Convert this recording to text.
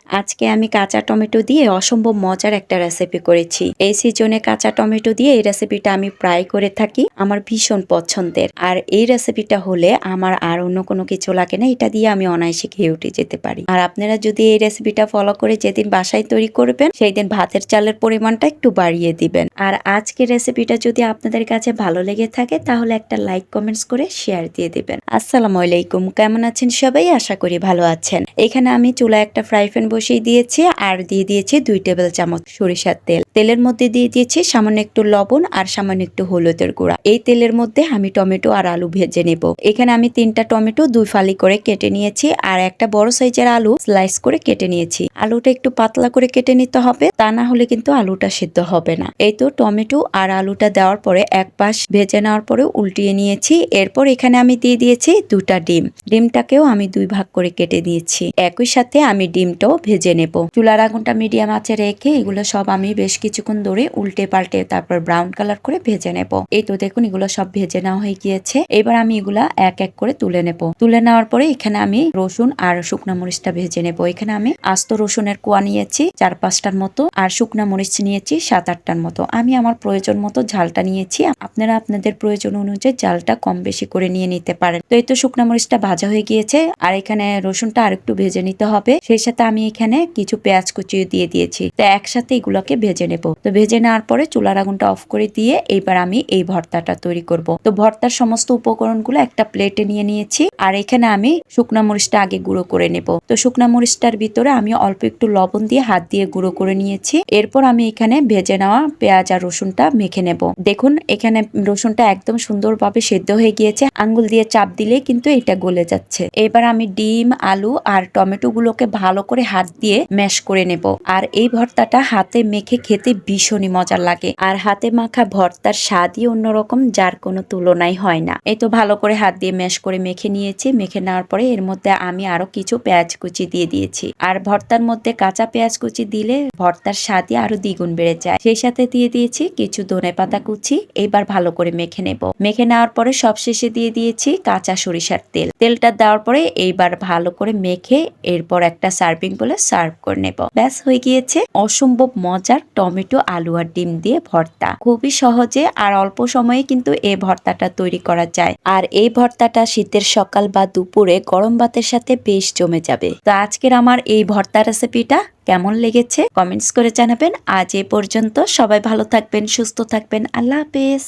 আজকে আমি কাঁচা টমেটো দিয়ে অসম্ভব মজার একটা রেসিপি করেছি। এই সিজনে কাঁচা টমেটো দিয়ে এই রেসিপিটা আমি প্রায় করে থাকি, আমার ভীষণ পছন্দের। আর এই রেসিপিটা হলে আমার আর অন্য কোনো কিছু লাগে না, এটা দিয়ে আমি অনায়াসে খেয়ে উঠে যেতে পারি। আর আপনারা যদি এই রেসিপিটা ফলো করে যেদিন বাসায় তৈরি করবেন সেই দিন ভাতের চালের পরিমাণটা একটু বাড়িয়ে দিবেন। আর আজকের রেসিপিটা যদি আপনাদের কাছে ভালো লেগে থাকে তাহলে একটা লাইক কমেন্টস করে শেয়ার দিয়ে দিবেন। আসসালামু আলাইকুম, কেমন আছেন সবাই? আশা করি ভালো আছেন। এখানে আমি চুলায় একটা ফ্রাই প্যান বসিয়ে দিয়েছি আর দিয়ে দিয়েছি 2 টেবিল চামচ সরিষার তেল। তেলের মধ্যে দিয়ে দিয়েছি সামান্য একটু লবণ আর সামান্য একটু হলুদের গুঁড়া। এই তেলের মধ্যে আমি টমেটো আর আলু ভেজে নেব। এখানে আমি 3টা টমেটো 2 ফালি করে কেটে নিয়েছি আর একটা বড় সাইজের আলু স্লাইস করে কেটে নিয়েছি। আলুটা একটু পাতলা করে কেটে নিতে হবে, তা না হলে কিন্তু আলুটা সিদ্ধ হবে না। এই তো টমেটো আর আলুটা দেওয়ার পরে এক পাশ ভেজে নেওয়ার পরে উল্টিয়ে নিয়েছি। এরপর এখানে আমি দিয়ে দিয়েছি 2টা ডিম। ডিমটাকেও আমি 2 ভাগ করে কেটে দিয়েছি। একই সাথে আমি ডিমটাও ভেজে নেব। চুলার আগুনটা মিডিয়াম আঁচে রেখে এগুলো সব আমি বেশ কিছুক্ষণ ধরে উল্টে পাল্টে তারপর ব্রাউন কালার করে ভেজে নেব। এই তো দেখুন এগুলো সব ভেজে নেওয়া হয়ে গিয়েছে। এবার আমি এগুলা এক এক করে তুলে নেব। তুলে নেওয়ার পরে এখানে আমি রসুন আর শুকনা মরিচটা ভেজে নেব। এখানে আমি আস্ত রসুনের কোয়া নিয়েছি 4-5টার মতো আর শুকনা মরিচ নিয়েছি 7-8টার মতো। আমি আমার প্রয়োজন মতো ঝালটা নিয়েছি, আপনারা আপনাদের প্রয়োজন অনুযায়ী ঝালটা কম বেশি করে নিয়ে নিতে পারেন। তো এই তো শুকনা মরিচটা ভাজা হয়ে গিয়েছে আর এখানে রসুনটা আরেকটু ভেজে নিতে হবে। সেই সাথে আমি এখানে কিছু পেঁয়াজ কুচিয়ে দিয়ে দিয়েছি। তো একসাথে এগুলোকে ভেজে নেব। তো ভেজে নেওয়ার পরে চুলার আগুনটা অফ করে দিয়ে এইবার আমি এই ভর্তাটা তৈরি করব। তো ভর্তার সমস্ত উপকরণগুলো একটা প্লেটে নিয়ে নিয়েছি আর এখানে আমি শুকনা মরিচটা আগে গুঁড়ো করে নেব। তো শুকনা মরিচটার ভিতরে আমি অল্প একটু লবণ দিয়ে হাত দিয়ে গুঁড়ো করে নিয়েছি। এরপর আমি এখানে ভেজে নেওয়া পেঁয়াজ আর রসুনটা মেখে নেব। দেখুন এখানে রসুনটা একদম সুন্দরভাবে সেদ্ধ হয়ে গিয়েছে, আঙ্গুল দিয়ে চাপ দিলেই কিন্তু এটা গলে যাচ্ছে। এবার আমি ডিম, আলু আর টমেটো গুলোকে ভালো করে হাত দিয়ে ম্যাশ করে নেব। আর এই ভর্তাটা হাতে মেখে খেতে ভীষণই মজার লাগে। আর হাতে মাখা ভর্তার স্বাদই অন্যরকম, যার কোনো তুলনাই হয় না। এই তো ভালো করে হাত দিয়ে ম্যাশ করে মেখে নিয়েছি। মেখে নেওয়ার পরে এর মধ্যে আমি আরো কিছু পেঁয়াজ কুচি দিয়ে দিয়েছি। আর ভর্তার মধ্যে কাঁচা পেঁয়াজ কুচি দিলে ভর্তার স্বাদই আরো দ্বিগুণ বেড়ে যায়। সেই সাথে দিয়ে দিয়েছি কিছু ধনেপাতা কুচি। এবার ভালো করে মেখে নেব। মেখে নেওয়ার পরে সবশেষে দিয়ে দিয়েছি কাঁচা সরিষার তেল। তেলটা দেওয়ার পরে এইবার ভালো করে মেখে এরপর একটা সার্ভিং বলে সার্ভ করে নেব। ব্যাস হয়ে গিয়েছে অসম্ভব মজার টমেটো, আলু আর ডিম দিয়ে ভর্তা। খুবই সহজে আর অল্প সময়ে কিন্তু এই ভর্তাটা তৈরি করা যায়। আর এই ভর্তাটা শীতের সকাল বা দুপুরে গরম ভাতের সাথে বেশ জমে যাবে। তো আজকের আমার এই ভর্তা রেসিপিটা কেমন লেগেছে কমেন্টস করে জানাবেন। আজ এ পর্যন্ত, সবাই ভালো থাকবেন, সুস্থ থাকবেন। আল্লাহ হাফেজ।